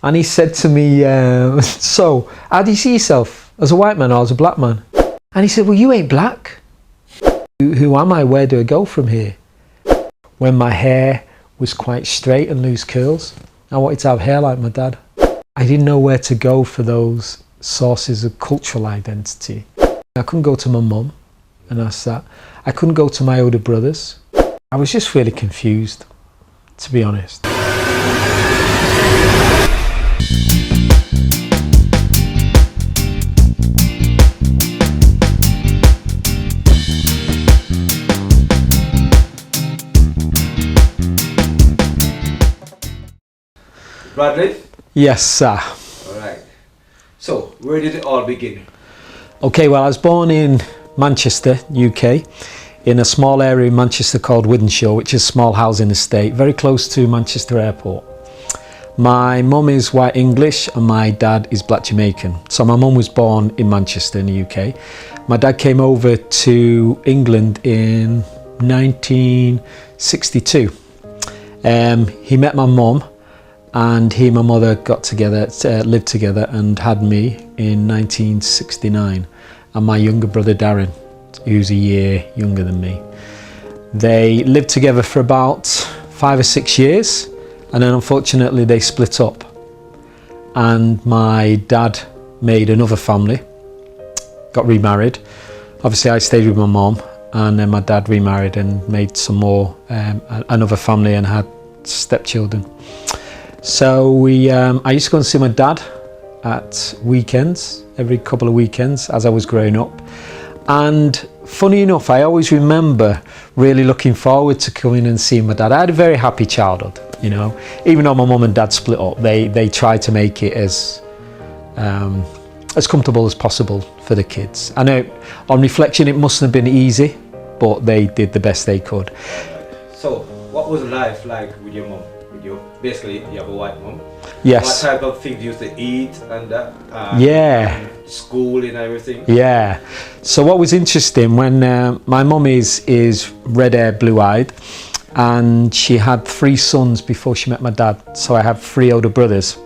And he said to me, so, how do you see yourself? As a white man or as a black man? And he said, well, you ain't black. Who am I? Where do I go from here? When my hair was quite straight and loose curls, I wanted to have hair like my dad. I didn't know where to go for those sources of cultural identity. I couldn't go to my mum and ask that. I couldn't go to my older brothers. I was just really confused, to be honest. Bradley? Yes, sir. Alright. So, where did it all begin? Okay, well, I was born in Manchester, UK, in a small area in Manchester called Wythenshawe, which is a small housing estate, very close to Manchester Airport. My mum is white English and my dad is black Jamaican. So my mum was born in Manchester in the UK. My dad came over to England in 1962. He met my mum, and he and my mother got together, lived together and had me in 1969, and my younger brother Darren, who's a year younger than me. They lived together for about 5 or 6 years, and then unfortunately they split up, and my dad made another family, got remarried. Obviously I stayed with my mum, and then my dad remarried and made some more, another family, and had stepchildren. So I used to go and see my dad at weekends, every couple of weekends as I was growing up. And funny enough, I always remember really looking forward to coming and seeing my dad. I had a very happy childhood, you know. Even though my mum and dad split up, they tried to make it as comfortable as possible for the kids. I know on reflection it mustn't have been easy, but they did the best they could. So, what was life like with your mum? Basically, you have a white mum. Yes. What type of things you used to eat and that? Yeah. School and everything? Yeah. So what was interesting, when my mum is red-haired, blue-eyed, and she had 3 sons before she met my dad. So I have 3 older brothers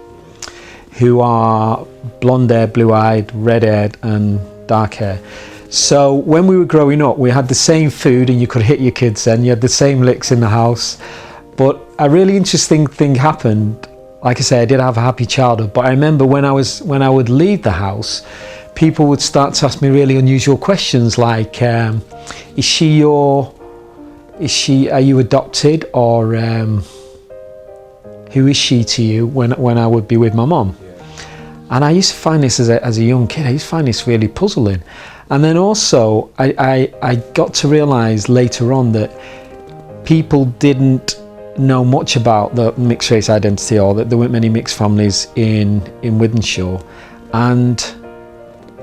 who are blonde-haired, blue-eyed, red-haired and dark hair. So when we were growing up, we had the same food, and you could hit your kids then. You had the same licks in the house. But a really interesting thing happened. Like I say, I did have a happy childhood, but I remember when I would leave the house, people would start to ask me really unusual questions like, are you adopted, or who is she to you, when I would be with my mum? Yeah. And I used to find this as a young kid, I used to find this really puzzling. And then also, I got to realise later on that people didn't know much about the mixed race identity, or that there weren't many mixed families in Wythenshawe, and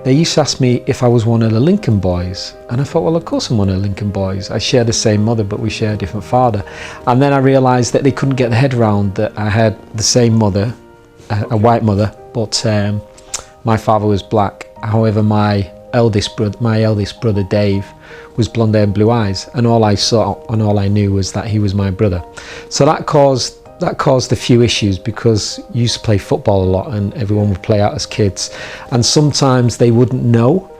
they used to ask me if I was one of the Lincoln boys, and I thought, well, of course I'm one of the Lincoln boys. I share the same mother, but we share a different father. And then I realised that they couldn't get their head around that I had the same mother, a white mother, but my father was black. However, my eldest brother Dave was blonde hair and blue eyes, and all I saw and all I knew was that he was my brother. So that caused a few issues, because you used to play football a lot and everyone would play out as kids, and sometimes they wouldn't know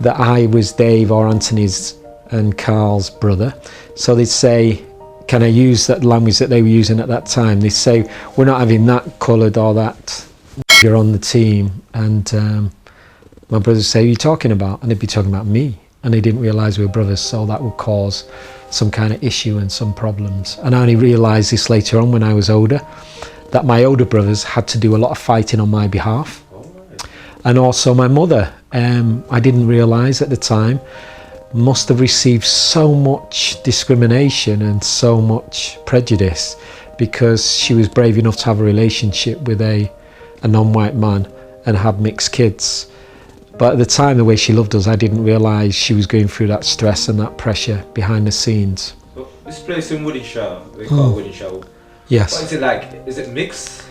that I was Dave or Anthony's and Carl's brother. So they'd say, can I use that language that they were using at that time? They'd say, we're not having that coloured or that, you're on the team. And my brothers would say, who are you talking about? And they'd be talking about me. And they didn't realise we were brothers, so that would cause some kind of issue and some problems. And I only realised this later on when I was older, that my older brothers had to do a lot of fighting on my behalf. And also my mother, I didn't realise at the time, must have received so much discrimination and so much prejudice, because she was brave enough to have a relationship with a non-white man and have mixed kids. But at the time, the way she loved us, I didn't realise she was going through that stress and that pressure behind the scenes. So this place in Wythenshawe, they call Wythenshawe. Yes. What is it like? Is it mixed?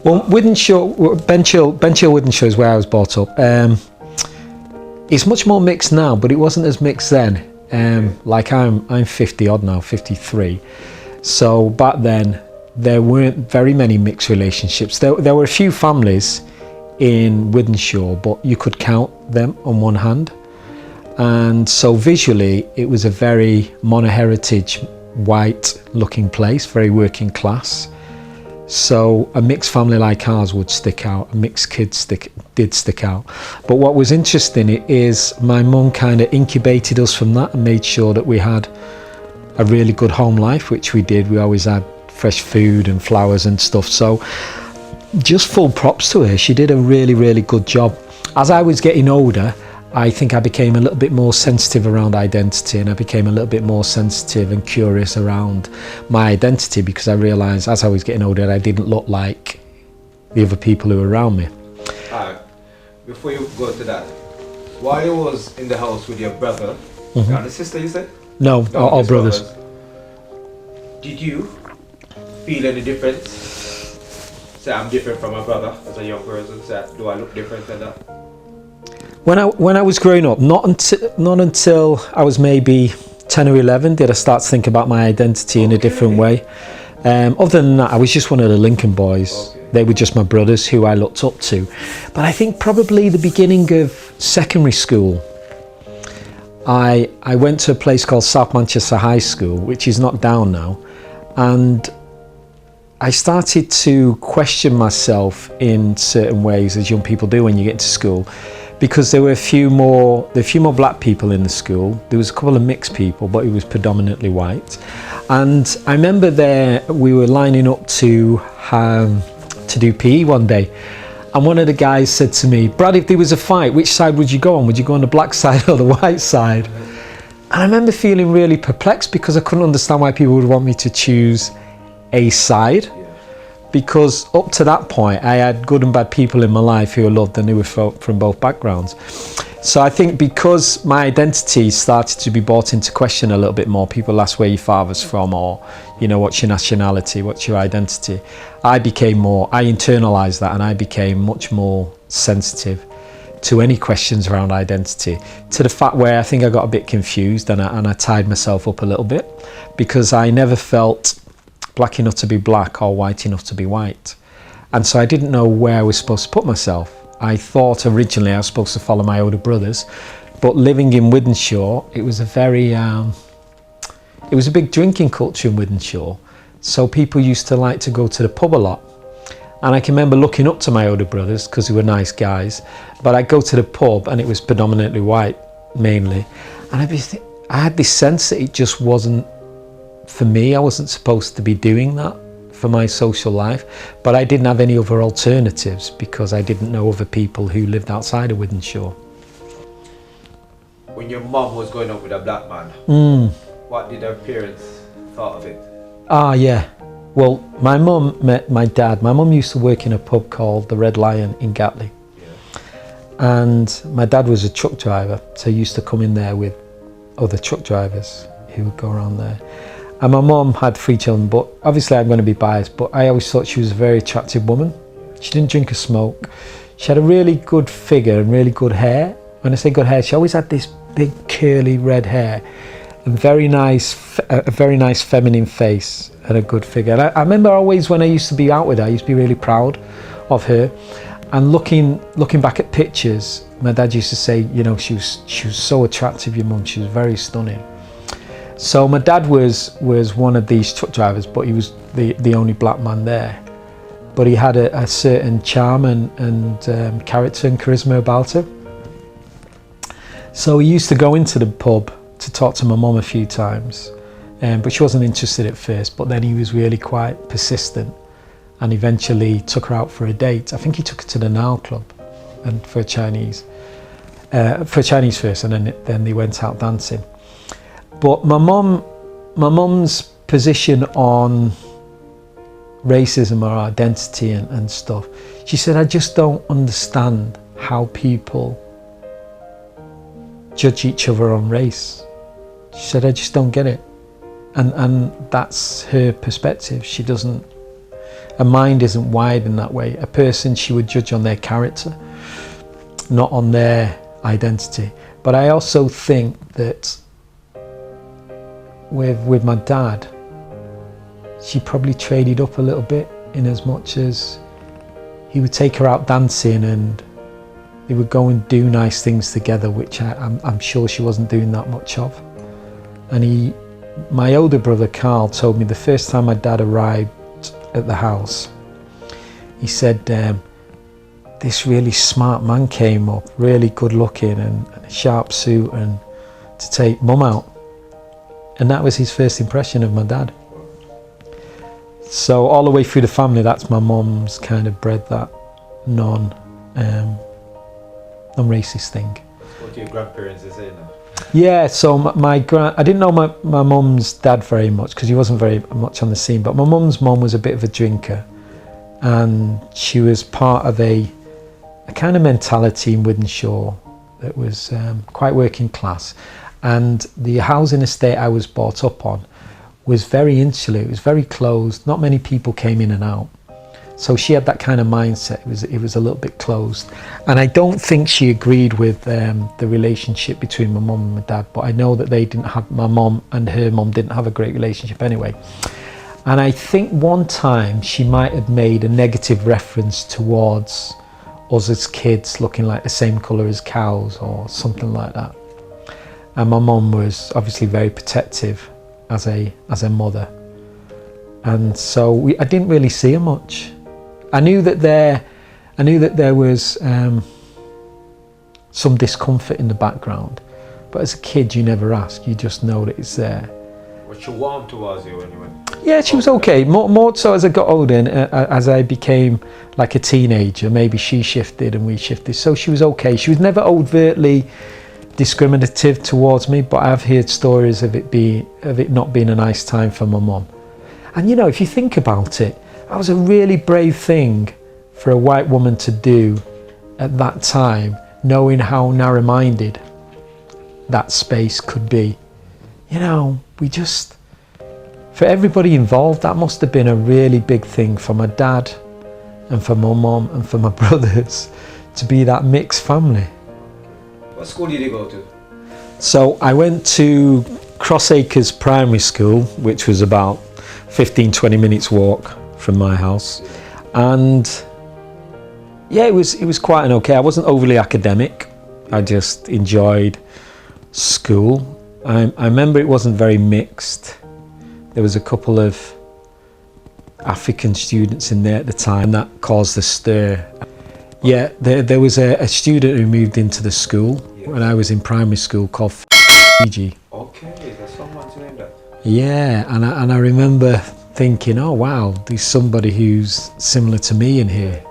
Well, Wythenshawe, Benchill Wythenshawe is where I was brought up. It's much more mixed now, but it wasn't as mixed then. Like I'm 50 odd now, 53. So back then, there weren't very many mixed relationships. There were a few families in Wythenshawe, but you could count them on one hand. And so visually, it was a very mono-heritage, white-looking place, very working class. So a mixed family like ours would stick out, a mixed kid did stick out. But what was interesting is my mum kind of incubated us from that and made sure that we had a really good home life, which we did. We always had fresh food and flowers and stuff. So just full props to her. She did a really, really good job. As I was getting older, I think I became a little bit more sensitive around identity, and I became a little bit more sensitive and curious around my identity, because I realised as I was getting older I didn't look like the other people who were around me. Alright, before you go to that, while you was in the house with your brother and the sister, you said? No, all just brothers. Did you feel any difference? Say I'm different from my brother as a young person, say do I look different than that? When I was growing up, not until I was maybe 10 or 11 did I start to think about my identity in a different way. Other than that, I was just one of the Lincoln boys. They were just my brothers who I looked up to. But I think probably the beginning of secondary school, I went to a place called South Manchester High School, which is knocked down now, and I started to question myself in certain ways, as young people do when you get into school, because there were a few more black people in the school. There was a couple of mixed people, but it was predominantly white. And I remember we were lining up to do PE one day, and one of the guys said to me, "Brad, if there was a fight, which side would you go on? Would you go on the black side or the white side?" And I remember feeling really perplexed, because I couldn't understand why people would want me to choose a side. Because up to that point, I had good and bad people in my life who I loved, and who were from both backgrounds. So I think because my identity started to be brought into question a little bit more, people ask where your father's from, or, you know, what's your nationality, what's your identity. I internalized that, and I became much more sensitive to any questions around identity, to the fact where I think I got a bit confused, and I tied myself up a little bit, because I never felt black enough to be black or white enough to be white. And so I didn't know where I was supposed to put myself. I thought originally I was supposed to follow my older brothers, but living in Wythenshawe, it was a big drinking culture in Wythenshawe. So people used to like to go to the pub a lot. And I can remember looking up to my older brothers, because they were nice guys, but I'd go to the pub and it was predominantly white, mainly. And I had this sense that it just wasn't for me. I wasn't supposed to be doing that for my social life, but I didn't have any other alternatives, because I didn't know other people who lived outside of Wythenshawe. When your mom was growing up with a black man, what did her parents thought of it? Yeah. Well, my mum met my dad. My mum used to work in a pub called the Red Lion in Gatley. Yeah. And my dad was a truck driver, so he used to come in there with other truck drivers who would go around there. And my mum had 3 children, but obviously I'm going to be biased, but I always thought she was a very attractive woman. She didn't drink or smoke. She had a really good figure and really good hair. When I say good hair, she always had this big curly red hair, and a very nice feminine face, and a good figure. And I remember always when I used to be out with her, I used to be really proud of her. And looking back at pictures, my dad used to say, you know, she was so attractive, your mum, she was very stunning. So my dad was one of these truck drivers, but he was the only black man there. But he had a certain charm and character and charisma about him. So he used to go into the pub to talk to my mum a few times, but she wasn't interested at first, but then he was really quite persistent, and eventually took her out for a date. I think he took her to the Nile Club, and for Chinese first, and then they went out dancing. But my mum's position on racism or identity and stuff, she said, I just don't understand how people judge each other on race. She said, I just don't get it. And that's her perspective. Her mind isn't wired in that way. A person she would judge on their character, not on their identity. But I also think that with my dad, she probably traded up a little bit, in as much as he would take her out dancing and they would go and do nice things together, which I'm sure she wasn't doing that much of. And my older brother Carl told me the first time my dad arrived at the house, he said, this really smart man came up, really good looking and a sharp suit, and to take mum out. And that was his first impression of my dad. So all the way through the family, that's my mum's kind of bred that non-racist thing. What your grandparents are saying now? Yeah, so I didn't know my mum's dad very much because he wasn't very much on the scene, but my mum's mum was a bit of a drinker, and she was part of a kind of mentality in Wythenshawe that was quite working class. And the housing estate I was brought up on was very insular, it was very closed, not many people came in and out. So she had that kind of mindset, it was a little bit closed. And I don't think she agreed with the relationship between my mum and my dad, but I know that my mum and her mum didn't have a great relationship anyway. And I think one time she might have made a negative reference towards us as kids looking like the same colour as cows or something like that. And my mum was obviously very protective as a mother, and so I didn't really see her much. I knew that there was some discomfort in the background, but as a kid you never ask, you just know that it's there. Was she warm towards you when you went? Yeah, she was okay. More so as I got older and as I became like a teenager, maybe she shifted and we shifted. So she was okay. She was never overtly discriminative towards me, but I've heard stories of it not being a nice time for my mum. And you know, if you think about it, that was a really brave thing for a white woman to do at that time, knowing how narrow-minded that space could be. You know, for everybody involved, that must have been a really big thing for my dad and for my mum and for my brothers to be that mixed family. What school did you go to? So I went to Crossacres Primary School, which was about 15-20 minutes walk from my house. And yeah, it was quite an okay. I wasn't overly academic. I just enjoyed school. I remember it wasn't very mixed. There was a couple of African students in there at the time, and that caused a stir. Yeah, there was a student who moved into the school when I was in primary school called Fiji. Okay, there's someone's name that. Yeah, and I remember thinking, oh wow, there's somebody who's similar to me in here.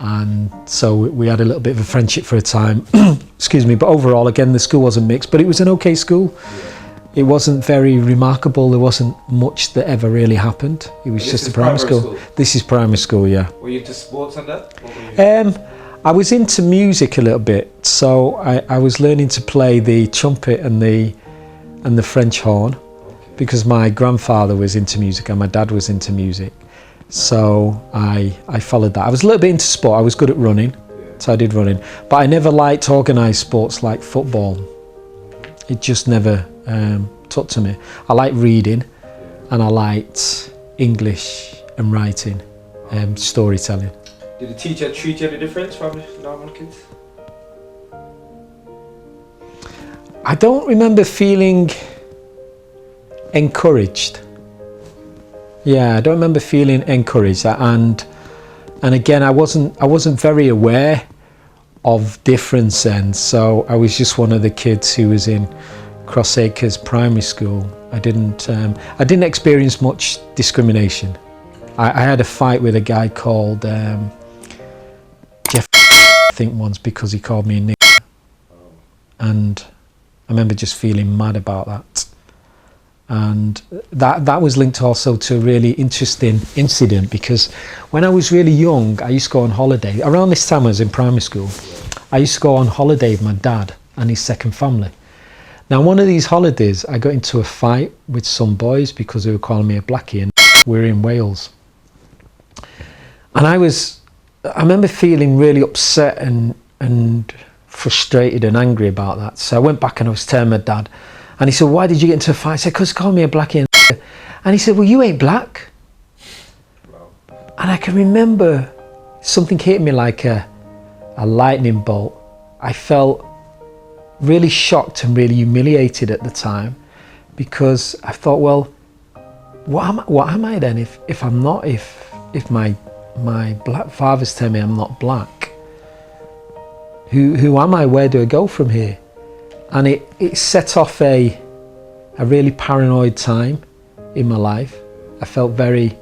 And so we had a little bit of a friendship for a time. Excuse me, but overall, again, the school wasn't mixed, but it was an okay school. It wasn't very remarkable. There wasn't much that ever really happened. It was just a primary school. This is primary school, yeah. Were you into sports and that? What were you? I was into music a little bit, so I was learning to play the trumpet and the French horn, because my grandfather was into music and my dad was into music. So I followed that. I was a little bit into sport. I was good at running, so I did running. But I never liked organised sports like football. It just never took to me. I liked reading, and I liked English and writing, storytelling. Did the teacher treat you any different from the normal kids? I don't remember feeling encouraged. Yeah, I don't remember feeling encouraged, and again, I wasn't very aware of difference then. So I was just one of the kids who was in Crossacres Primary School. I didn't experience much discrimination. I had a fight with a guy called Jeff, I think, once because he called me a nigger, and I remember just feeling mad about that. And that was linked also to a really interesting incident, because when I was really young, I used to go on holiday. Around this time I was in primary school, I used to go on holiday with my dad and his second family. Now, one of these holidays, I got into a fight with some boys because they were calling me a blackie, and we were in Wales. And I remember feeling really upset and frustrated and angry about that. So I went back and I was telling my dad, and he said, why did you get into a fight? I said, because they called me a blackie. And he said, well, you ain't black. Wow. And I can remember something hit me like a lightning bolt. I felt really shocked and really humiliated at the time, because I thought, well, what am I then if I'm not, if my black fathers tell me I'm not black? Who am I? Where do I go from here? And it set off a really paranoid time in my life. I felt very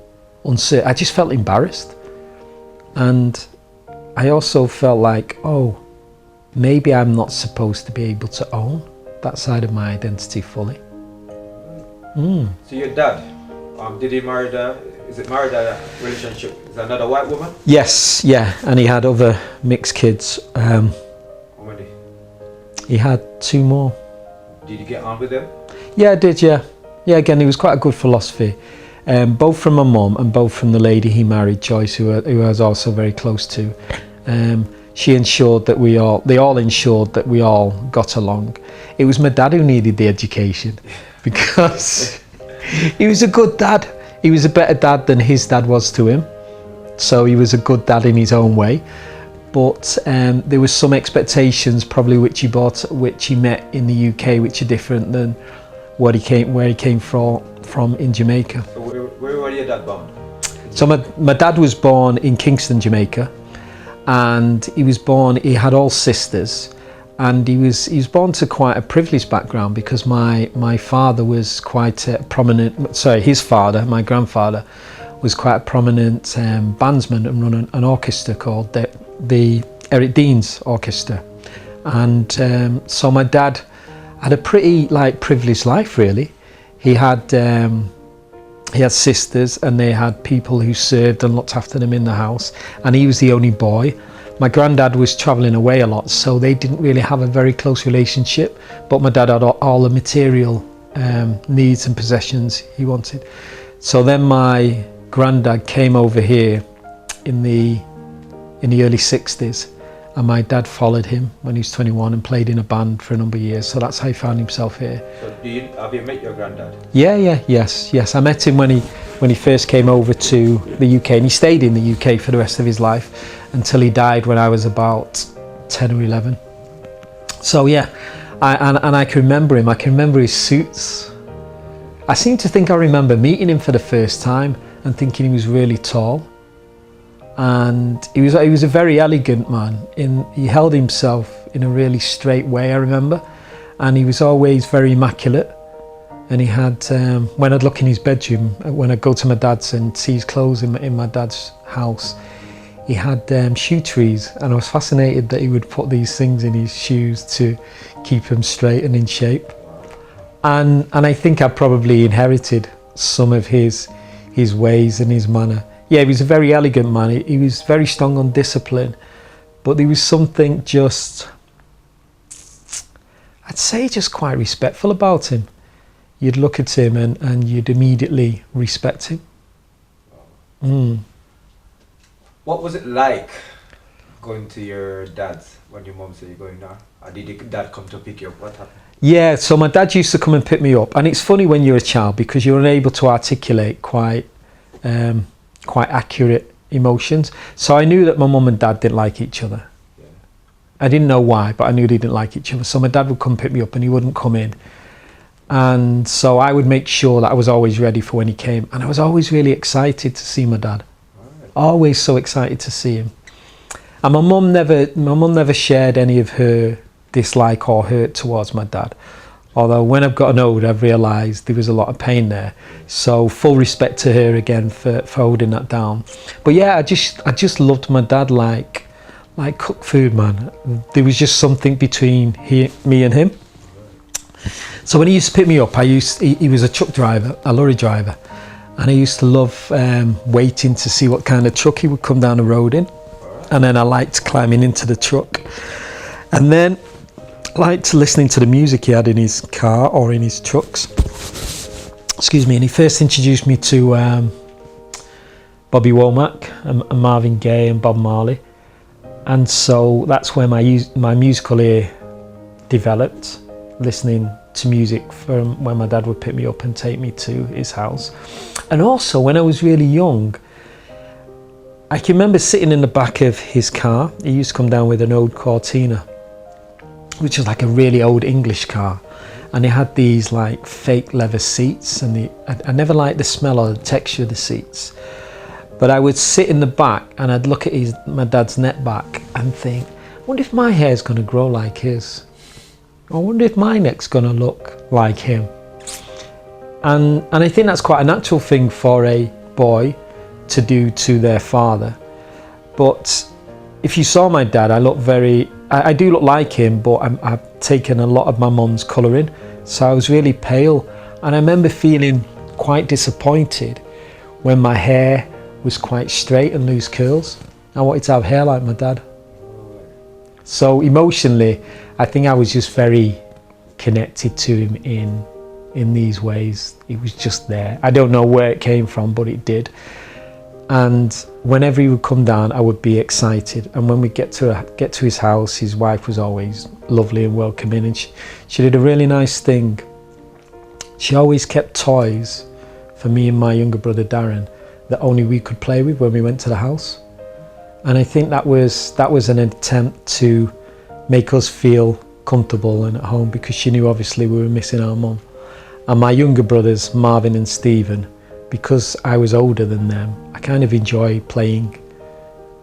uncertain. I just felt embarrassed. And I also felt like, oh, maybe I'm not supposed to be able to own that side of my identity fully. So your dad, did he marry that relationship? Is that another white woman? Yes, yeah, and he had other mixed kids. How many? He had 2 more. Did you get on with them? Yeah, I did, yeah. Yeah, again, it was quite a good philosophy. Both from my mum and both from the lady he married, Joyce, who I was also very close to. She ensured that they all ensured that we all got along. It was my dad who needed the education, because he was a good dad. He was a better dad than his dad was to him. So he was a good dad in his own way. But there was some expectations probably which he met in the UK, which are different than where he came from in Jamaica. So where were your dad born? So my dad was born in Kingston, Jamaica, and he had all sisters, and he was born to quite a privileged background, because my father was quite a prominent, his father, my grandfather, was quite a prominent bandsman and run an orchestra called the Eric Dean's Orchestra. And so my dad had a pretty privileged life, really. He had sisters, and they had people who served and looked after them in the house, and he was the only boy. My granddad was travelling away a lot, so they didn't really have a very close relationship, but my dad had all the material needs and possessions he wanted. So then my granddad came over here in the early 60s, and my dad followed him when he was 21 and played in a band for a number of years. So that's how he found himself here. So have you met your granddad? Yes. I met him when he first came over to the UK, and he stayed in the UK for the rest of his life until he died when I was about 10 or 11. So yeah, I can remember him. I can remember his suits. I seem to think I remember meeting him for the first time and thinking he was really tall. And he was a very elegant man. He held himself in a really straight way, I remember, and he was always very immaculate. And he had, when I'd look in his bedroom, when I'd go to my dad's and see his clothes in my dad's house, he had shoe trees, and I was fascinated that he would put these things in his shoes to keep them straight and in shape. And I think I probably inherited some of his ways and his manner. Yeah, he was a very elegant man. He was very strong on discipline, but there was something just, I'd say just quite respectful about him. You'd look at him and you'd immediately respect him. What was it like going to your dad's when your mom said you're going now? Or did your dad come to pick you up? What happened? Yeah, so my dad used to come and pick me up, and it's funny when you're a child because you're unable to articulate quite accurate emotions. So I knew that my mum and dad didn't like each other. Yeah. I didn't know why, but I knew they didn't like each other. So my dad would come pick me up and he wouldn't come in. And so I would make sure that I was always ready for when he came. And I was always really excited to see my dad. Right. Always so excited to see him. And my mum never shared any of her dislike or hurt towards my dad. Although when I've gotten older, I've realised there was a lot of pain there. So full respect to her again for holding that down. But yeah, I just loved my dad like cooked food, man. There was just something between me and him. So when he used to pick me up, he was a truck driver, a lorry driver. And I used to love waiting to see what kind of truck he would come down the road in. And then I liked climbing into the truck. And then liked listening to the music he had in his car or in his trucks. Excuse me. And he first introduced me to Bobby Womack and Marvin Gaye and Bob Marley, and so that's where my musical ear developed, listening to music from when my dad would pick me up and take me to his house. And also when I was really young, I can remember sitting in the back of his car. He used to come down with an old Cortina, which was like a really old English car. And he had these like fake leather seats, and I never liked the smell or the texture of the seats. But I would sit in the back and I'd look at my dad's neck back and think, I wonder if my hair's going to grow like his. I wonder if my neck's going to look like him. And I think that's quite a natural thing for a boy to do to their father. But if you saw my dad, I do look like him, but I've taken a lot of my mum's colouring, so I was really pale. And I remember feeling quite disappointed when my hair was quite straight and loose curls. I wanted to have hair like my dad. So emotionally, I think I was just very connected to him in these ways. It was just there. I don't know where it came from, but it did. And whenever he would come down, I would be excited. And when we get to his house, his wife was always lovely and welcoming, and she did a really nice thing. She always kept toys for me and my younger brother Darren that only we could play with when we went to the house. And I think that was an attempt to make us feel comfortable and at home, because she knew obviously we were missing our mum. And my younger brothers, Marvin and Stephen, because I was older than them, I kind of enjoy playing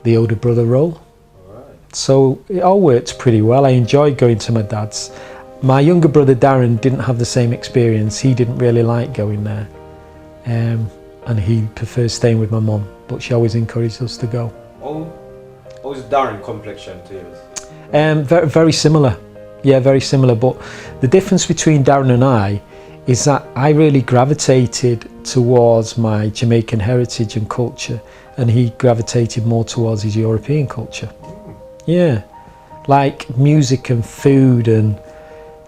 the older brother role. Right. So it all worked pretty well. I enjoyed going to my dad's. My younger brother Darren didn't have the same experience. He didn't really like going there. And he prefers staying with my mum, but she always encouraged us to go. Oh, was Darren complexion to yours? Very, very similar. Yeah, very similar. But the difference between Darren and I is that I really gravitated towards my Jamaican heritage and culture, and he gravitated more towards his European culture. Yeah, like music and food, and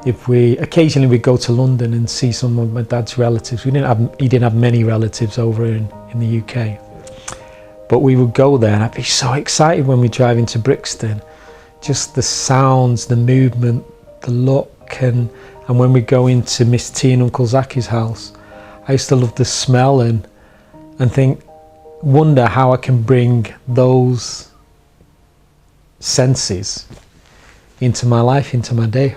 if we occasionally go to London and see some of my dad's relatives. He didn't have many relatives over in the UK, but we would go there and I'd be so excited when we drive into Brixton, just the sounds, the movement, the look, and when we go into Miss T and Uncle Zacky's house, I used to love the smell and wonder how I can bring those senses into my life, into my day.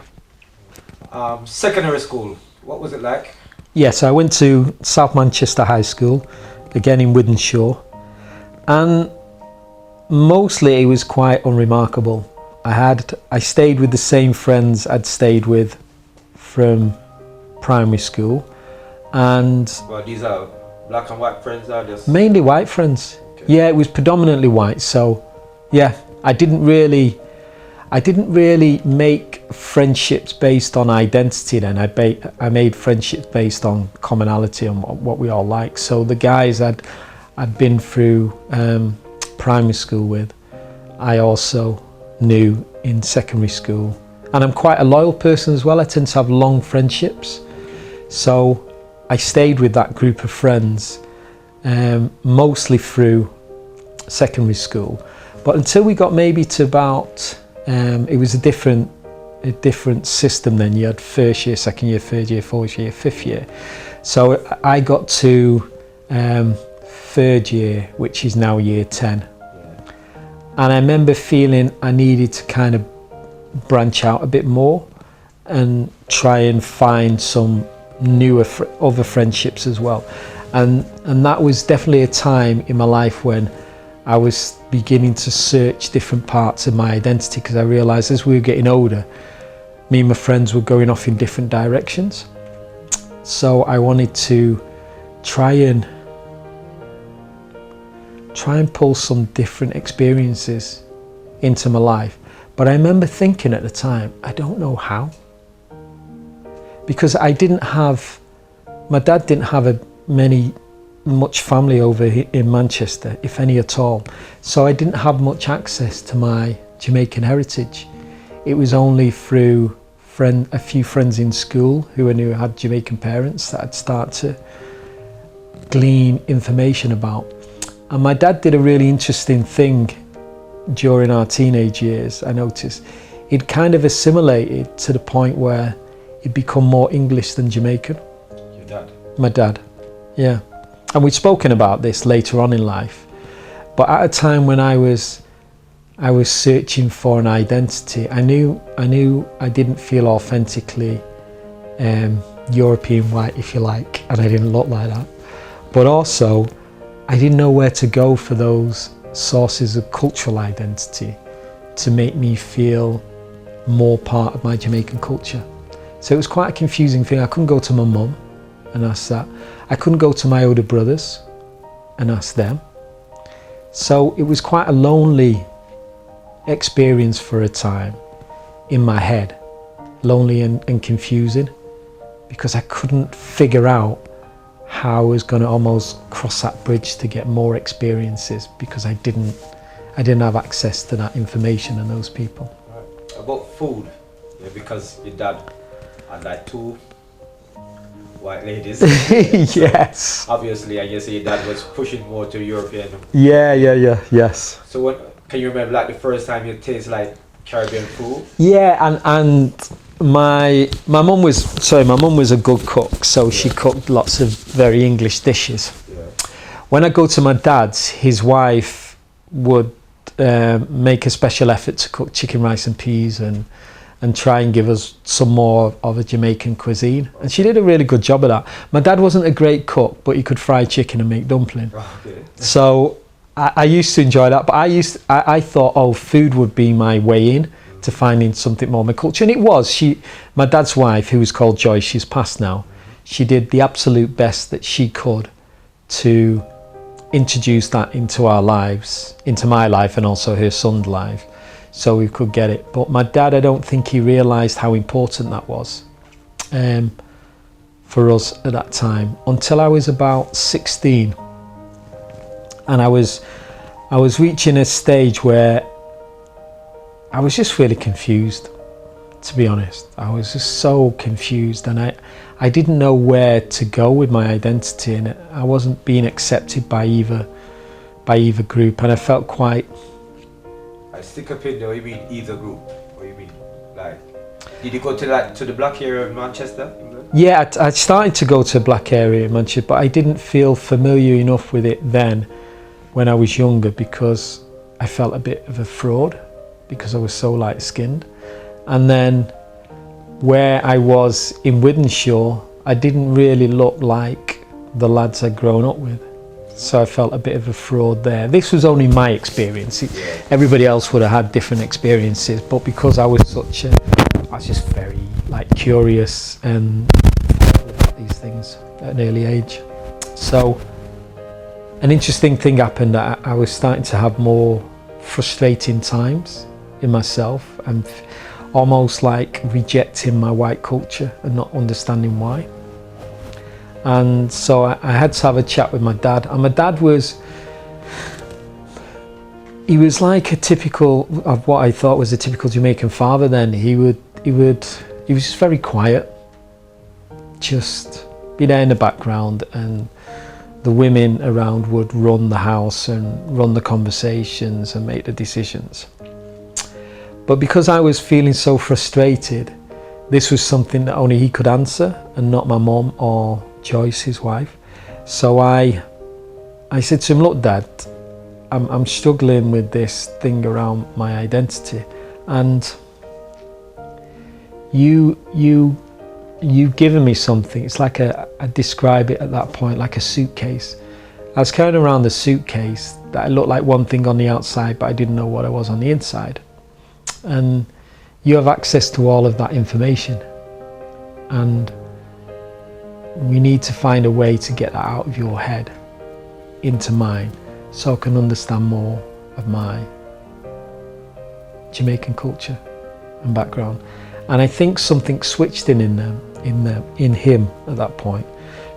Secondary school, what was it like? Yeah, so I went to South Manchester High School, again in Wythenshawe, and mostly it was quite unremarkable. I stayed with the same friends I'd stayed with from primary school, and well, these are black and white friends, are just mainly white friends. Okay. Yeah, it was predominantly white. So yeah, I didn't really make friendships based on identity then. I made friendships based on commonality and what we all like. So the guys I'd been through primary school with, I also knew in secondary school. And I'm quite a loyal person as well. I tend to have long friendships. So I stayed with that group of friends mostly through secondary school. But until we got maybe to about, it was a different system then. You had first year, second year, third year, fourth year, fifth year. So I got to third year, which is now year 10. And I remember feeling I needed to kind of branch out a bit more and try and find some newer other friendships as well. And that was definitely a time in my life when I was beginning to search different parts of my identity, because I realised as we were getting older, me and my friends were going off in different directions. So I wanted to try and pull some different experiences into my life. But I remember thinking at the time, I don't know how. Because my dad didn't have much family over in Manchester, if any at all. So I didn't have much access to my Jamaican heritage. It was only through a few friends in school who I knew had Jamaican parents that I'd start to glean information about. And my dad did a really interesting thing during our teenage years. I noticed he'd kind of assimilated to the point where he'd become more English than Jamaican. Your dad? My dad, yeah. And we'd spoken about this later on in life, but at a time when I was searching for an identity, I knew I didn't feel authentically European white, if you like, and I didn't look like that. But also, I didn't know where to go for those sources of cultural identity to make me feel more part of my Jamaican culture. So it was quite a confusing thing. I couldn't go to my mum and ask that. I couldn't go to my older brothers and ask them. So it was quite a lonely experience for a time in my head, lonely and confusing, because I couldn't figure out how I was going to almost cross that bridge to get more experiences, because I didn't have access to that information and those people. Right. About food, yeah, because your dad had like 2 white ladies. Yes. Obviously, I guess your dad was pushing more to European. Yes. So what can you remember, like the first time you taste like Caribbean food? Yeah, and my mum was a good cook, so she cooked lots of very English dishes. Yeah. When I go to my dad's, his wife would make a special effort to cook chicken, rice and peas and try and give us some more of a Jamaican cuisine. And she did a really good job of that. My dad wasn't a great cook, but he could fry chicken and make dumpling. Okay. So I used to enjoy that, but I thought, food would be my way in to finding something more of my culture. And it was. My dad's wife, who was called Joyce, she's passed now, she did the absolute best that she could to introduce that into our lives, into my life and also her son's life, so we could get it. But my dad, I don't think he realised how important that was for us at that time, until I was about 16. And I was reaching a stage where I was just really confused, to be honest. I was just so confused, and I didn't know where to go with my identity, and I wasn't being accepted by either group, and I felt quite... I stick up in there, what you mean either group? What you mean? Like, did you go to the black area of Manchester, England? Yeah, I started to go to a black area in Manchester, but I didn't feel familiar enough with it then when I was younger, because I felt a bit of a fraud because I was so light-skinned. And then where I was in Wythenshawe, I didn't really look like the lads I'd grown up with. So I felt a bit of a fraud there. This was only my experience. Everybody else would have had different experiences, but because I was just very curious and about these things at an early age. So an interesting thing happened. I was starting to have more frustrating times in myself and almost like rejecting my white culture and not understanding why. And so I had to have a chat with my dad, and my dad was like a typical of what I thought was a typical Jamaican father then. He was just very quiet, just be there in the background, and the women around would run the house and run the conversations and make the decisions. But because I was feeling so frustrated, this was something that only he could answer and not my mum or Joyce, his wife. So I said to him, look, Dad, I'm struggling with this thing around my identity, and you've given me something. It's like I describe it at that point like a suitcase. I was carrying around the suitcase that it looked like one thing on the outside, but I didn't know what it was on the inside. And you have access to all of that information, and we need to find a way to get that out of your head into mine, so I can understand more of my Jamaican culture and background. And I think something switched in him at that point,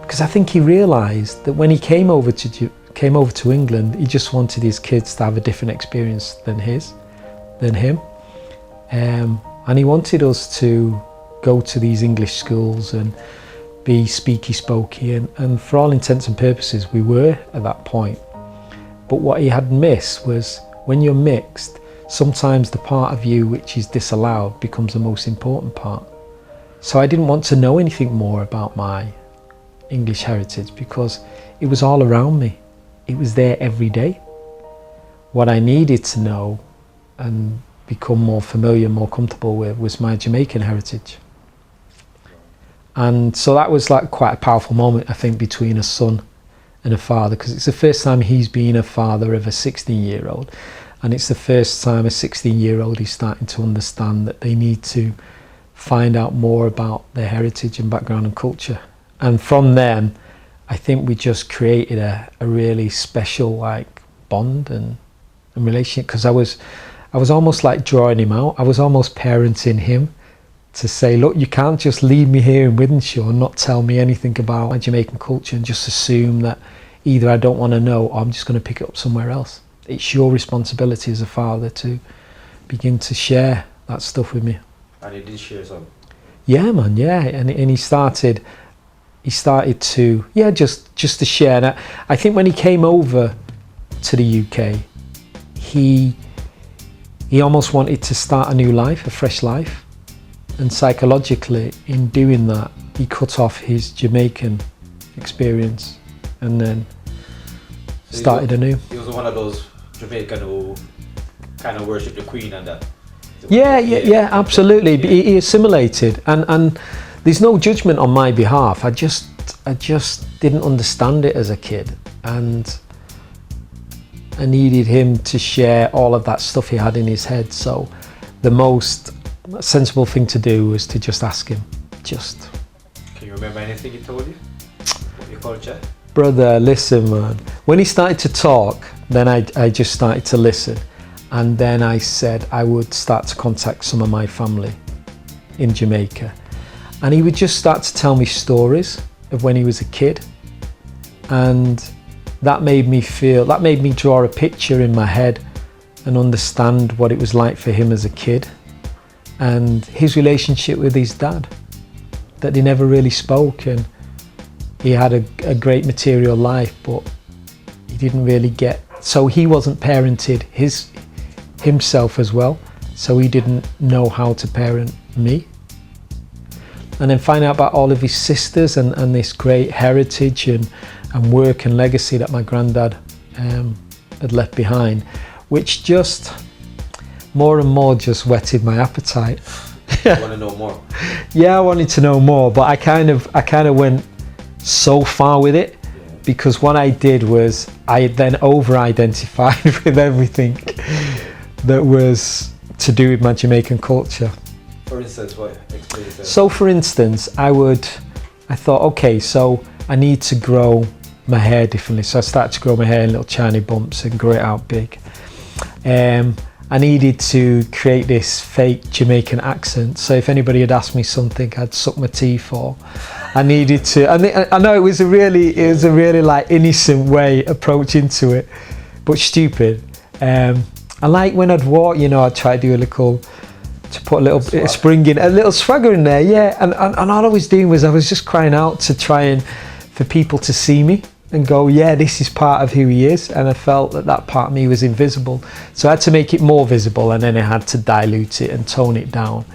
because I think he realised that when he came over to England, he just wanted his kids to have a different experience than him. And he wanted us to go to these English schools and be speaky spokey, and for all intents and purposes we were at that point. But what he had missed was, when you're mixed, sometimes the part of you which is disallowed becomes the most important part. So I didn't want to know anything more about my English heritage because it was all around me. It was there every day. What I needed to know and become more familiar, more comfortable with was my Jamaican heritage. And so that was like quite a powerful moment, I think, between a son and a father, because it's the first time he's been a father of a 16-year-old, and it's the first time a 16-year-old is starting to understand that they need to find out more about their heritage and background and culture. And from them, I think we just created a really special like bond and relationship, because I was almost like drawing him out. I was almost parenting him to say, look, you can't just leave me here in Wythenshawe and not tell me anything about my Jamaican culture and just assume that either I don't want to know or I'm just going to pick it up somewhere else. It's your responsibility as a father to begin to share that stuff with me. And he did share some. Yeah, man, yeah. And he started to, yeah, just to share. And I think when he came over to the UK, he almost wanted to start a new life, a fresh life. And psychologically, in doing that, he cut off his Jamaican experience and then started anew. He was one of those Jamaican who kind of worship the Queen and that. Yeah, absolutely. Yeah. He assimilated, and there's no judgment on my behalf. I just didn't understand it as a kid, and I needed him to share all of that stuff he had in his head. So the most sensible thing to do was to just ask him. Just. Can you remember anything he told you? What your culture? Brother, listen, man. When he started to talk, then I just started to listen. And then I said I would start to contact some of my family in Jamaica. And he would just start to tell me stories of when he was a kid. And that made me draw a picture in my head and understand what it was like for him as a kid. And his relationship with his dad, that they never really spoke, and he had a great material life, but he didn't really get, so he wasn't parented himself as well, so he didn't know how to parent me. And then find out about all of his sisters and this great heritage and work and legacy that my granddad had left behind, which just more and more just whetted my appetite. You want to know more? Yeah, I wanted to know more, but I kind of went so far with it, because what I did was I then over-identified with everything that was to do with my Jamaican culture. For instance, what? Explain yourself. So for instance, I thought, okay, so I need to grow my hair differently. So I started to grow my hair in little shiny bumps and grow it out big. I needed to create this fake Jamaican accent. So if anybody had asked me something, I'd suck my teeth, or I needed to. I know it was a really like innocent way approaching to it, but stupid. I like when I'd walk, I'd try to do put a little bit of spring in, a little swagger in there, yeah. And all I was doing was I was just crying out to try for people to see me and go, yeah, this is part of who he is. And I felt that part of me was invisible. So I had to make it more visible, and then I had to dilute it and tone it down.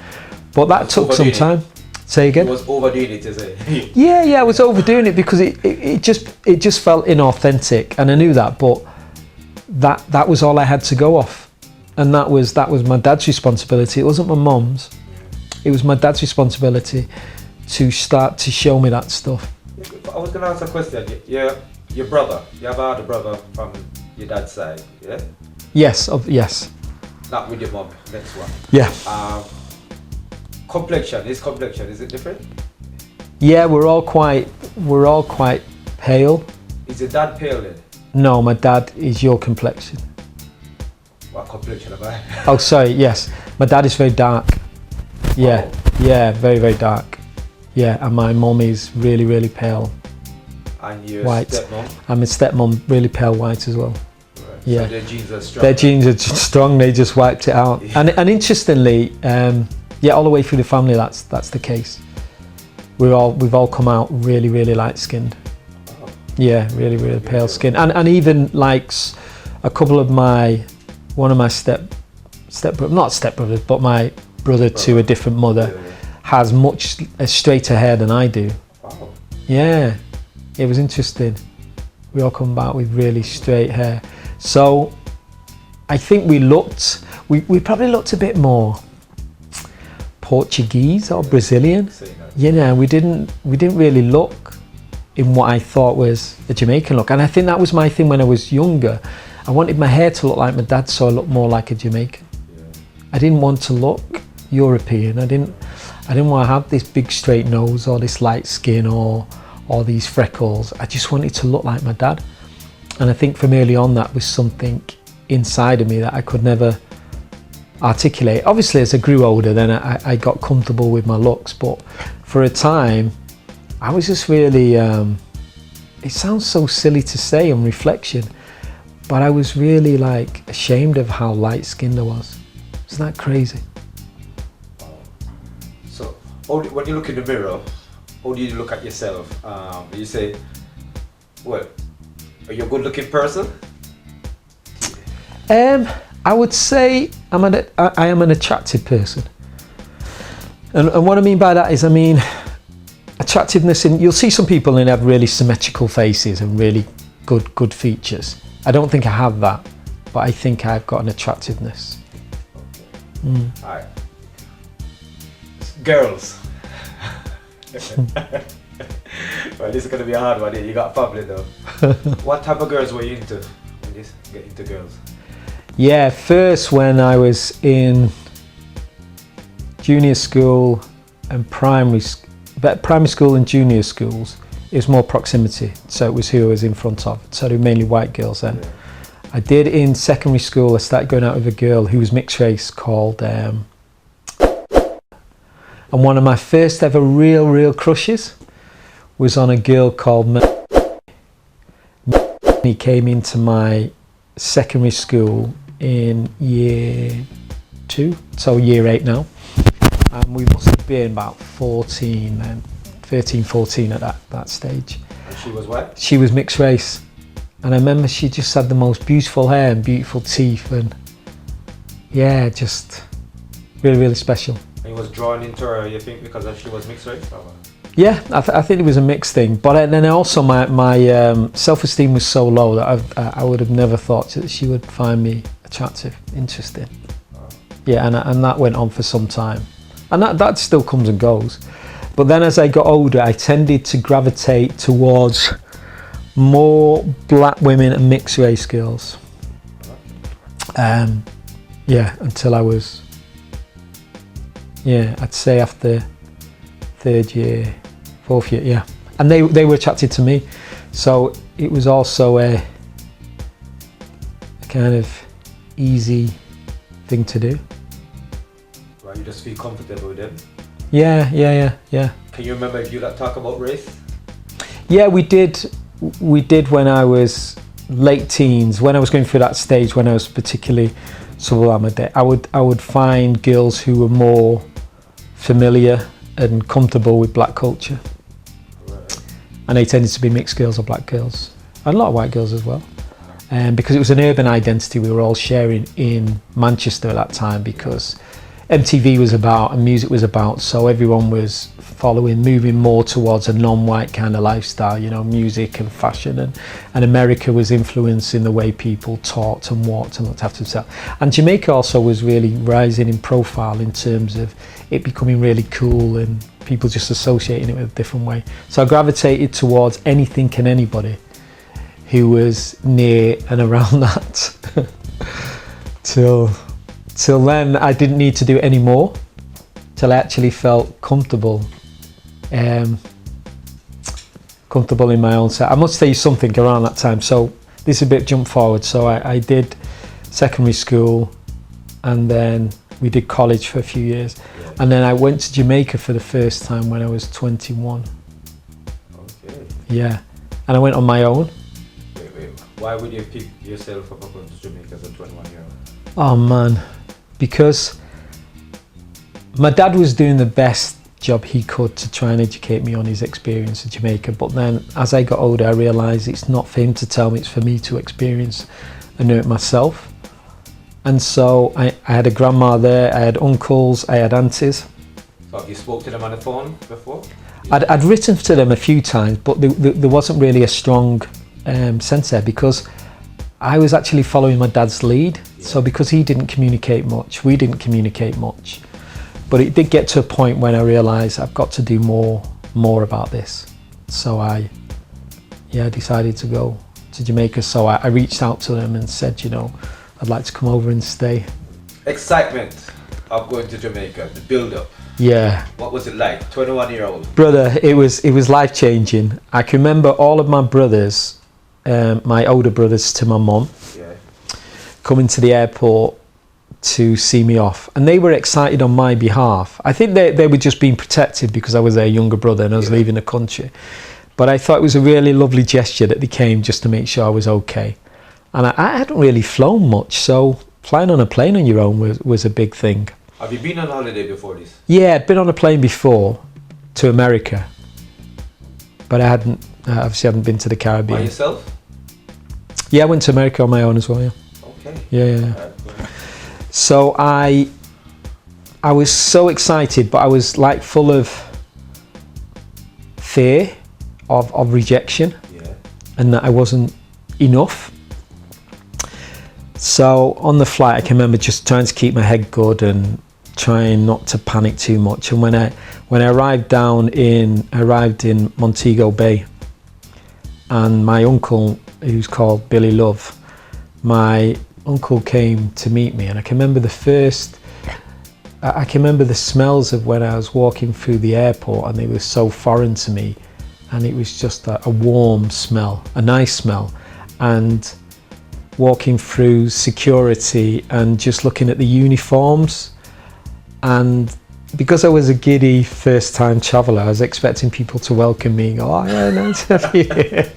But that took some time. Say again? It was overdoing it, is it? Yeah, I was overdoing it because it just felt inauthentic, and I knew that, but that was all I had to go off. And that was my dad's responsibility. It wasn't my mom's. It was my dad's responsibility to start to show me that stuff. I was going to ask a question. Your brother, you have another brother from your dad's side, yeah? Yes. Not with your mom, next one. Yeah. His complexion, is it different? Yeah, we're all quite pale. Is your dad pale then? No, my dad is your complexion. What complexion am I? Oh, sorry, yes. My dad is very dark. Yeah, yeah, very, very dark. Yeah, and my mum is really, really pale. And your white. stepmom? And my stepmom, really pale white as well. Right. Yeah. So their genes are strong. Their genes are strong, they just wiped it out. Yeah. And interestingly, all the way through the family, that's the case. We've all come out really, really light skinned. Oh. Yeah, really, really pale skin. And even like a couple of one of my stepbrothers, not stepbrothers, but my brother to a different mother, has much straighter hair than I do. Wow. Yeah, it was interesting. We all come back with really straight hair. So I think we probably looked a bit more Portuguese or Brazilian. You know, we didn't really look in what I thought was a Jamaican look. And I think that was my thing when I was younger. I wanted my hair to look like my dad, so I looked more like a Jamaican. Yeah. I didn't want to look European. I didn't want to have this big straight nose or this light skin or these freckles. I just wanted to look like my dad. And I think from early on that was something inside of me that I could never articulate. Obviously as I grew older then I got comfortable with my looks, but for a time I was just really, it sounds so silly to say on reflection, but I was really like ashamed of how light skinned I was. Isn't that crazy? So when you look in the mirror, how do you look at yourself? You say, well, are you a good looking person? I would say I am an attractive person. And what I mean by that is, I mean, attractiveness you'll see some people and have really symmetrical faces and really good features. I don't think I have that, but I think I've got an attractiveness. Okay. All right. Girls. Well, this is gonna be a hard one. You got family though. What type of girls were you into when you get into girls? Yeah, first when I was in junior school and primary school and junior schools, it was more proximity, so it was who I was in front of. So they were mainly white girls then. Yeah. I did in secondary school, I started going out with a girl who was mixed race called, and one of my first ever real crushes was on a girl called He came into my secondary school in year 2, so year 8 now. And we must have been about 14 then, 13, 14 at that stage. And she was what? She was mixed race. And I remember she just had the most beautiful hair and beautiful teeth and yeah, just really special. And you was drawn into her, you think, because she was mixed race? Or? Yeah, I think it was a mixed thing. But then also my self-esteem was so low that I would have never thought that she would find me attractive, interesting. Oh. Yeah, and that went on for some time. And that still comes and goes. But then as I got older, I tended to gravitate towards more black women and mixed race girls. Yeah, until I was, I'd say after 3rd year, 4th year, yeah. And they were attracted to me. So it was also a kind of easy thing to do. Right, you just feel comfortable with them? Yeah. Can you remember if you talk about race? Yeah, we did when I was late teens, when I was going through that stage when I was particularly sublime. I would find girls who were more familiar and comfortable with black culture. Right. And they tended to be mixed girls or black girls. And a lot of white girls as well. Because it was an urban identity we were all sharing in Manchester at that time, because MTV was about and music was about, so everyone was moving more towards a non-white kind of lifestyle, music and fashion, and America was influencing the way people talked and walked and looked after themselves. And Jamaica also was really rising in profile in terms of it becoming really cool and people just associating it with a different way. So I gravitated towards anything and anybody who was near and around that. Till then I didn't need to do it anymore, till I actually felt comfortable in my own set. I must tell you something around that time, so this is a bit jump forward. So I did secondary school and then we did college for a few years, and then I went to Jamaica for the first time when I was 21. Okay. Yeah, and I went on my own. Wait. Why would you pick yourself up going to Jamaica as a 21-year-old? Oh man, because my dad was doing the best job he could to try and educate me on his experience of Jamaica, but then as I got older I realised it's not for him to tell me, it's for me to experience and know it myself. And so I had a grandma there, I had uncles, I had aunties. So Have you spoke to them on the phone before? I'd written to them a few times, but there wasn't really a strong sense there because I was actually following my dad's lead. So because he didn't communicate much, we didn't communicate much. But it did get to a point when I realised I've got to do more about this. So I decided to go to Jamaica. So I reached out to them and said, you know, I'd like to come over and stay. Excitement of going to Jamaica, the build-up. Yeah. What was it like? 21-year-old. Brother, it was life-changing. I can remember all of my brothers, my older brothers to my mum, coming to the airport to see me off, and they were excited on my behalf. I think they were just being protected because I was their younger brother and I was leaving the country. But I thought it was a really lovely gesture that they came just to make sure I was okay. And I hadn't really flown much, so flying on a plane on your own was a big thing. Have you been on holiday before this? Yeah, I'd been on a plane before to America, but I obviously hadn't been to the Caribbean. By yourself? Yeah, I went to America on my own as well, yeah. Okay. Yeah. So I was so excited, but I was like full of fear of rejection and that I wasn't enough. So on the flight, I can remember just trying to keep my head good and trying not to panic too much. And when I arrived in Montego Bay, and my uncle, who's called Billy Love, my uncle came to meet me, and I can remember the smells of when I was walking through the airport, and they were so foreign to me, and it was just a warm smell, a nice smell, and walking through security and just looking at the uniforms, and because I was a giddy first time traveller, I was expecting people to welcome me and go, oh yeah, nice to have you here.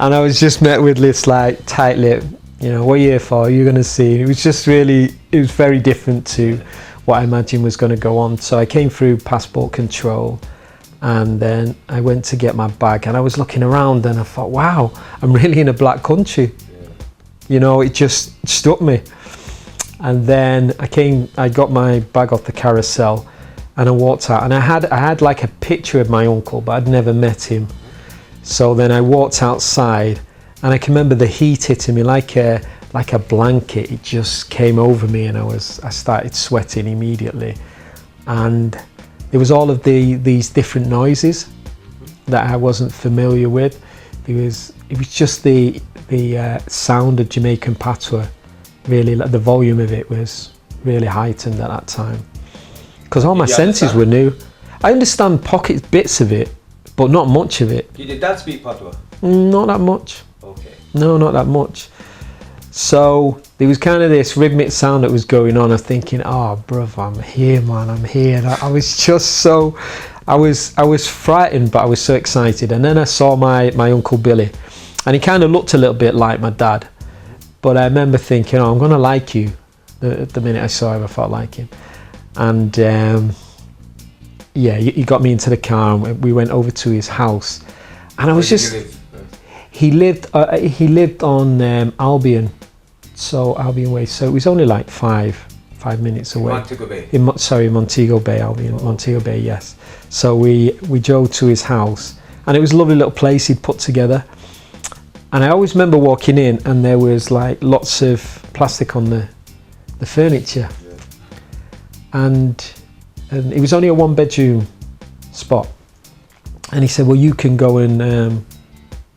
And I was just met with this like tight lip, you know, what are you here for? You're going to see. It was very different to what I imagined was going to go on. So I came through passport control, and then I went to get my bag, and I was looking around and I thought, wow, I'm really in a black country. You know, it just struck me. And then I got my bag off the carousel and I walked out, and I had like a picture of my uncle, but I'd never met him. So then I walked outside, and I can remember the heat hitting me like a blanket. It just came over me, and I started sweating immediately. And there was all of these different noises that I wasn't familiar with. It was just the sound of Jamaican patois. Really, like the volume of it was really heightened at that time, because all my senses were new. I understand bits of it, but not much of it. Did your dad speak patois? Not that much. Okay. No, not that much. So there was kind of this rhythmic sound that was going on. I'm thinking, oh, bruv, I'm here, man, I'm here. And I was just so, I was frightened, but I was so excited. And then I saw my Uncle Billy, and he kind of looked a little bit like my dad. But I remember thinking, oh, I'm going to like you. The minute I saw him, I felt like him. And he got me into the car, and we went over to his house. And I was he lived on Albion, so Albion Way. So it was only like five minutes away. Montego Bay. Montego Bay, Albion. Oh. Montego Bay, yes. So we drove to his house, and it was a lovely little place he'd put together. And I always remember walking in, and there was like lots of plastic on the furniture. Yeah. And it was only a 1-bedroom spot. And he said, well, you can go and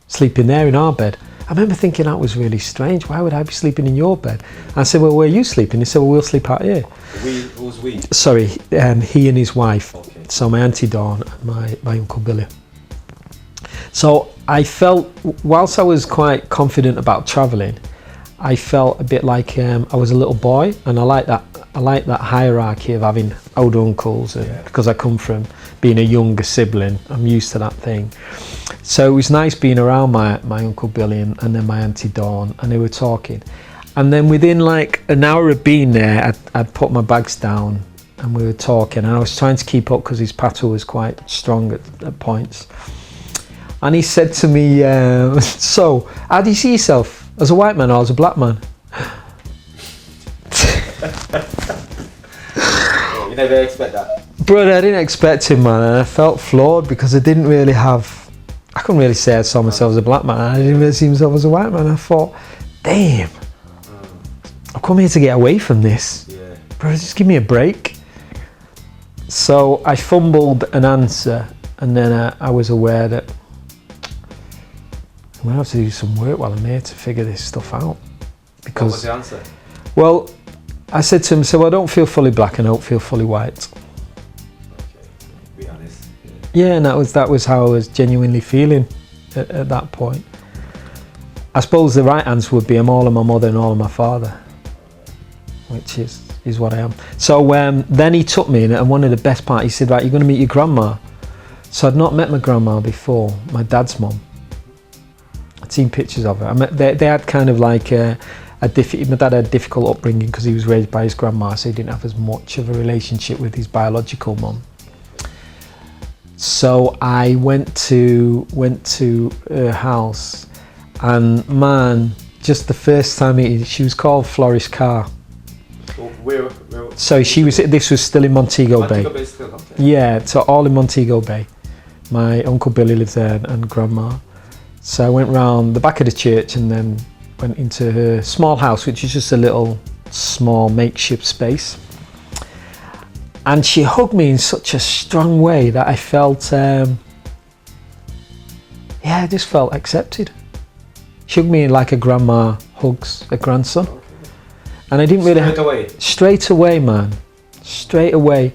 sleep in there in our bed. I remember thinking that was really strange. Why would I be sleeping in your bed? I said, well, where are you sleeping? He said, well, we'll sleep out here. Who's we? Sorry, he and his wife. Okay. So my Auntie Dawn and my Uncle Billy. So I felt, whilst I was quite confident about travelling, I felt a bit like I was a little boy, and I like that hierarchy of having older uncles, because I come from being a younger sibling. I'm used to that thing. So it was nice being around my Uncle Billy and then my Auntie Dawn, and they were talking. And then within like an hour of being there, I'd put my bags down and we were talking, and I was trying to keep up because his patois was quite strong at points. And he said to me, so, how do you see yourself? As a white man or as a black man? You never expect that. Brother, I didn't expect him, man, and I felt flawed because I couldn't really say I saw myself as a black man, and I didn't really see myself as a white man. I thought, damn, I've come here to get away from this. Yeah. Bro, just give me a break. So I fumbled an answer, and then I was aware that I'm gonna have to do some work while I'm here to figure this stuff out. What was the answer? Well, I said to him, so I don't feel fully black and I don't feel fully white. Okay, be honest. Yeah, and that was how I was genuinely feeling at that point. I suppose the right answer would be I'm all of my mother and all of my father, which is what I am. So then he took me, and one of the best parts, he said, right, you're going to meet your grandma. So I'd not met my grandma before, my dad's mum. I'd seen pictures of her. They had kind of like my dad had a difficult upbringing because he was raised by his grandma, so he didn't have as much of a relationship with his biological mum. So I went to her house, and man, just the first time she was called Flourish Carr. Where? So this was still in Montego Bay. Montego Bay still, okay. Yeah, so all in Montego Bay. My Uncle Billy lived there and Grandma. So I went round the back of the church and then went into her small house, which is just a little small makeshift space. And she hugged me in such a strong way that I felt, I just felt accepted. She hugged me like a grandma hugs a grandson. Okay. And I didn't really... Straight away, man. Straight away.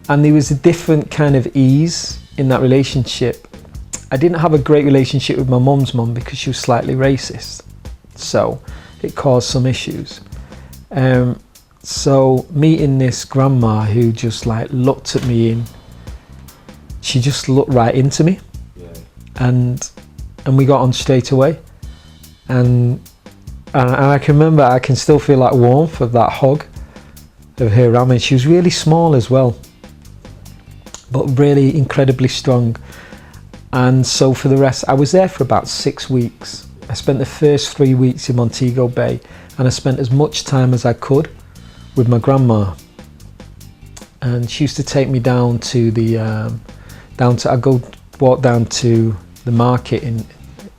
And there was a different kind of ease in that relationship. I didn't have a great relationship with my mum's mum because she was slightly racist. So it caused some issues. So meeting this grandma who just like looked at me she just looked right into me. Yeah. And we got on straight away. And I can remember, I can still feel that warmth of that hug of her around me. She was really small as well, but really incredibly strong. And so for the rest, I was there for about 6 weeks. I spent the first 3 weeks in Montego Bay, and I spent as much time as I could with my grandma. And she used to take me down to I'd go walk down to the market in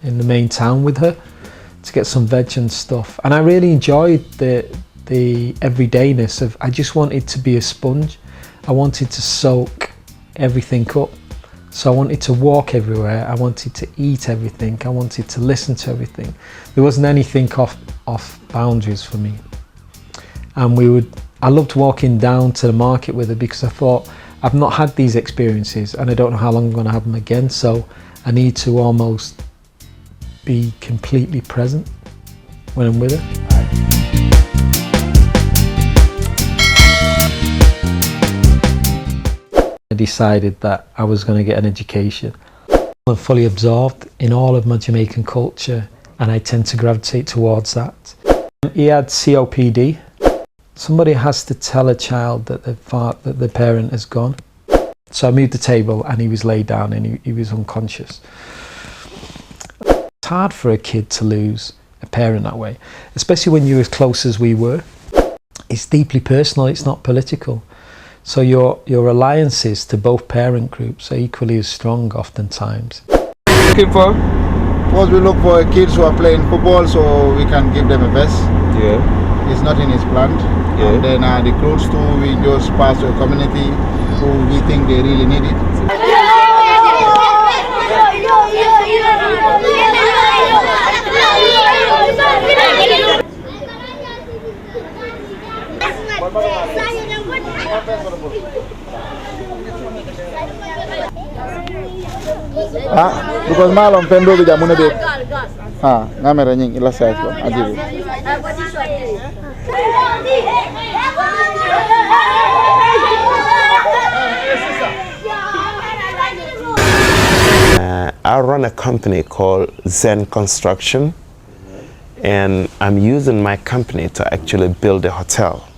the main town with her to get some veg and stuff. And I really enjoyed the everydayness of, I just wanted to be a sponge. I wanted to soak everything up. So I wanted to walk everywhere, I wanted to eat everything, I wanted to listen to everything. There wasn't anything off boundaries for me. And I loved walking down to the market with her because I thought, I've not had these experiences and I don't know how long I'm going to have them again, so I need to almost be completely present when I'm with her. I decided that I was going to get an education. I'm fully absorbed in all of my Jamaican culture and I tend to gravitate towards that. He had COPD. Somebody has to tell a child that the parent has gone. So I moved the table and he was laid down and he was unconscious. It's hard for a kid to lose a parent that way, especially when you're as close as we were. It's deeply personal, it's not political. So your alliances to both parent groups are equally as strong oftentimes. Looking for? First we look for kids who are playing football so we can give them a vest. Yeah. It's not in his plant. Yeah. And then the clothes too, we just pass to a community who we think they really need it. Because malom pendo bija mune be. Ngamera nying ila size ko ajibu. I run a company called Zen Construction, and I'm using my company to actually build a hotel.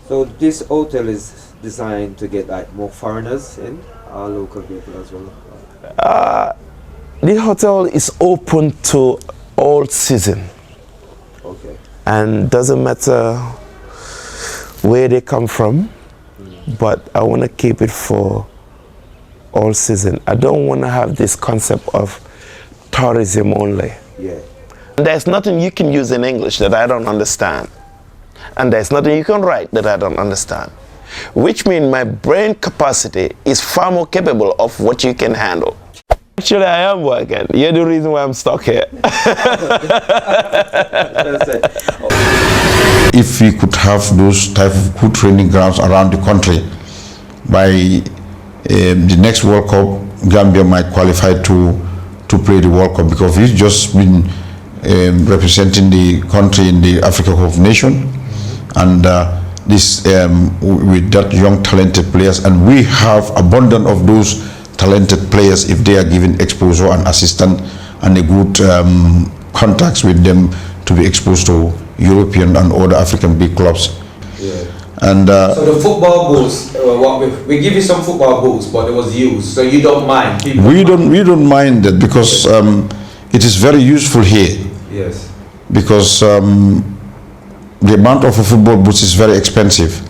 So this hotel is designed to get like more foreigners in, or local people as well? The hotel is open to all season. Okay. And doesn't matter where they come from, but I want to keep it for all season. I don't want to have this concept of tourism only. Yeah. There's nothing you can use in English that I don't understand. And there's nothing you can write that I don't understand. Which means my brain capacity is far more capable of what you can handle. Actually, I am working. You're the reason why I'm stuck here. If we could have those type of good training grounds around the country, by the next World Cup, Gambia might qualify to play the World Cup, because we've just been representing the country in the Africa Cup of Nations, and this with that young talented players, and we have abundance of those talented players if they are given exposure and assistance and a good contacts with them to be exposed to European and other African big clubs. Yeah. And So the football boots, we give you some football boots, but it was used, so you don't mind. People we don't mind that, because it is very useful here, Yes. because the amount of a football boots is very expensive.